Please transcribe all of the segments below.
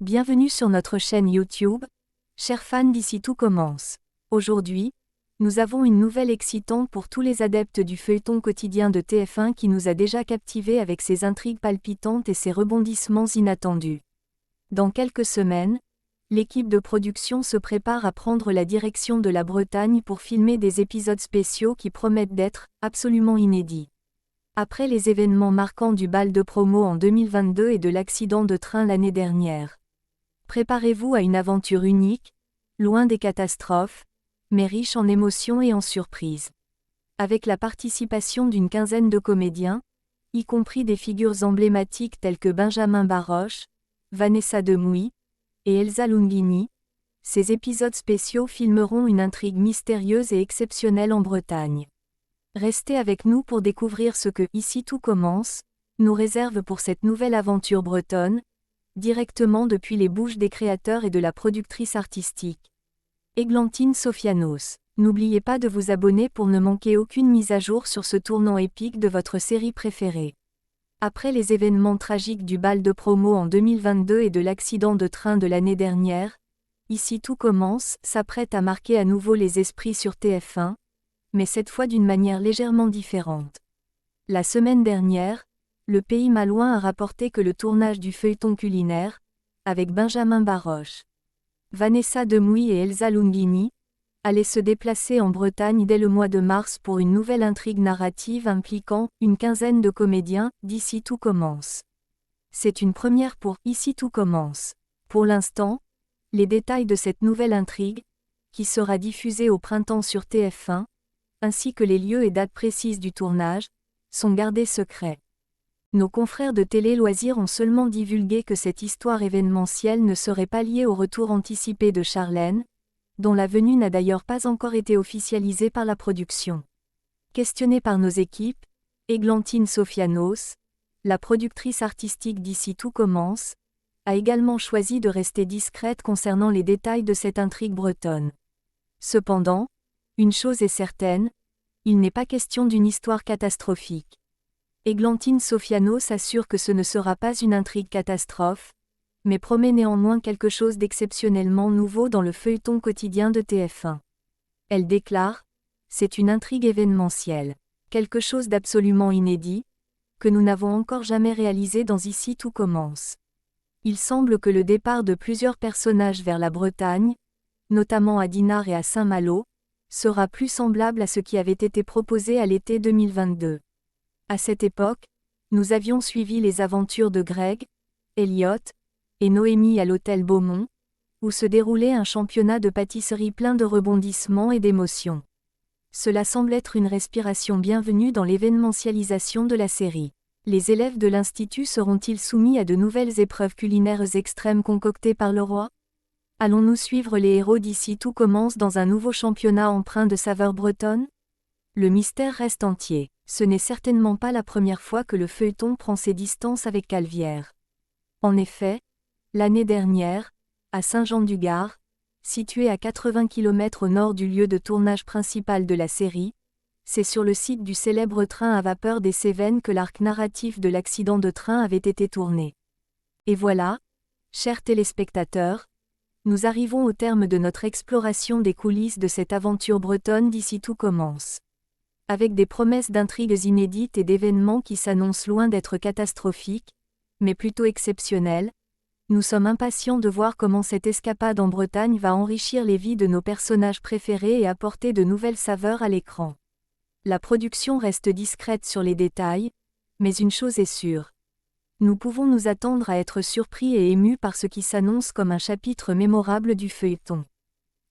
Bienvenue sur notre chaîne YouTube, chers fans d'Ici tout commence. Aujourd'hui, nous avons une nouvelle excitante pour tous les adeptes du feuilleton quotidien de TF1 qui nous a déjà captivés avec ses intrigues palpitantes et ses rebondissements inattendus. Dans quelques semaines, l'équipe de production se prépare à prendre la direction de la Bretagne pour filmer des épisodes spéciaux qui promettent d'être absolument inédits. Après les événements marquants du bal de promo en 2022 et de l'accident de train l'année dernière, préparez-vous à une aventure unique, loin des catastrophes, mais riche en émotions et en surprises. Avec la participation d'une quinzaine de comédiens, y compris des figures emblématiques telles que Benjamin Baroche, Vanessa Demouy et Elsa Lungini, ces épisodes spéciaux filmeront une intrigue mystérieuse et exceptionnelle en Bretagne. Restez avec nous pour découvrir ce que Ici tout commence nous réserve pour cette nouvelle aventure bretonne, directement depuis les bouches des créateurs et de la productrice artistique, Églantine Sofianos. N'oubliez pas de vous abonner pour ne manquer aucune mise à jour sur ce tournant épique de votre série préférée. Après les événements tragiques du bal de promo en 2022 et de l'accident de train de l'année dernière, Ici tout commence s'apprête à marquer à nouveau les esprits sur TF1, mais cette fois d'une manière légèrement différente. La semaine dernière, Le Pays Malouin a rapporté que le tournage du feuilleton culinaire, avec Benjamin Baroche, Vanessa Demouy et Elsa Lungini, allait se déplacer en Bretagne dès le mois de mars pour une nouvelle intrigue narrative impliquant une quinzaine de comédiens d'Ici tout commence. C'est une première pour Ici tout commence. Pour l'instant, les détails de cette nouvelle intrigue, qui sera diffusée au printemps sur TF1, ainsi que les lieux et dates précises du tournage, sont gardés secrets. Nos confrères de Télé Loisirs ont seulement divulgué que cette histoire événementielle ne serait pas liée au retour anticipé de Charlène, dont la venue n'a d'ailleurs pas encore été officialisée par la production. Questionnée par nos équipes, Églantine Sofianos, la productrice artistique d'Ici tout commence, a également choisi de rester discrète concernant les détails de cette intrigue bretonne. Cependant, une chose est certaine, il n'est pas question d'une histoire catastrophique. Églantine Sofianos assure que ce ne sera pas une intrigue catastrophe, mais promet néanmoins quelque chose d'exceptionnellement nouveau dans le feuilleton quotidien de TF1. Elle déclare : c'est une intrigue événementielle, quelque chose d'absolument inédit, que nous n'avons encore jamais réalisé dans Ici tout commence. Il semble que le départ de plusieurs personnages vers la Bretagne, notamment à Dinard et à Saint-Malo, sera plus semblable à ce qui avait été proposé à l'été 2022. À cette époque, nous avions suivi les aventures de Greg, Elliot et Noémie à l'hôtel Beaumont, où se déroulait un championnat de pâtisserie plein de rebondissements et d'émotions. Cela semble être une respiration bienvenue dans l'événementialisation de la série. Les élèves de l'Institut seront-ils soumis à de nouvelles épreuves culinaires extrêmes concoctées par le roi ? Allons-nous suivre les héros d'Ici tout commence dans un nouveau championnat empreint de saveurs bretonnes ? Le mystère reste entier. Ce n'est certainement pas la première fois que le feuilleton prend ses distances avec Calvière. En effet, l'année dernière, à Saint-Jean-du-Gard, situé à 80 km au nord du lieu de tournage principal de la série, c'est sur le site du célèbre train à vapeur des Cévennes que l'arc narratif de l'accident de train avait été tourné. Et voilà, chers téléspectateurs, nous arrivons au terme de notre exploration des coulisses de cette aventure bretonne d'Ici tout commence. Avec des promesses d'intrigues inédites et d'événements qui s'annoncent loin d'être catastrophiques, mais plutôt exceptionnels, nous sommes impatients de voir comment cette escapade en Bretagne va enrichir les vies de nos personnages préférés et apporter de nouvelles saveurs à l'écran. La production reste discrète sur les détails, mais une chose est sûre. Nous pouvons nous attendre à être surpris et émus par ce qui s'annonce comme un chapitre mémorable du feuilleton.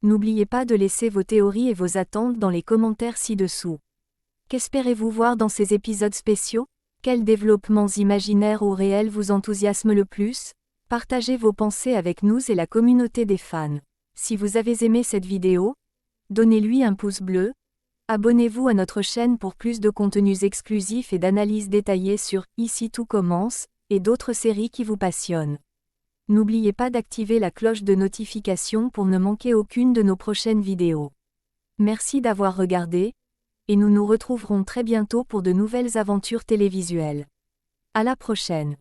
N'oubliez pas de laisser vos théories et vos attentes dans les commentaires ci-dessous. Qu'espérez-vous voir dans ces épisodes spéciaux ? Quels développements imaginaires ou réels vous enthousiasment le plus ? Partagez vos pensées avec nous et la communauté des fans. Si vous avez aimé cette vidéo, donnez-lui un pouce bleu, abonnez-vous à notre chaîne pour plus de contenus exclusifs et d'analyses détaillées sur Ici tout commence et d'autres séries qui vous passionnent. N'oubliez pas d'activer la cloche de notification pour ne manquer aucune de nos prochaines vidéos. Merci d'avoir regardé, et nous nous retrouverons très bientôt pour de nouvelles aventures télévisuelles. À la prochaine.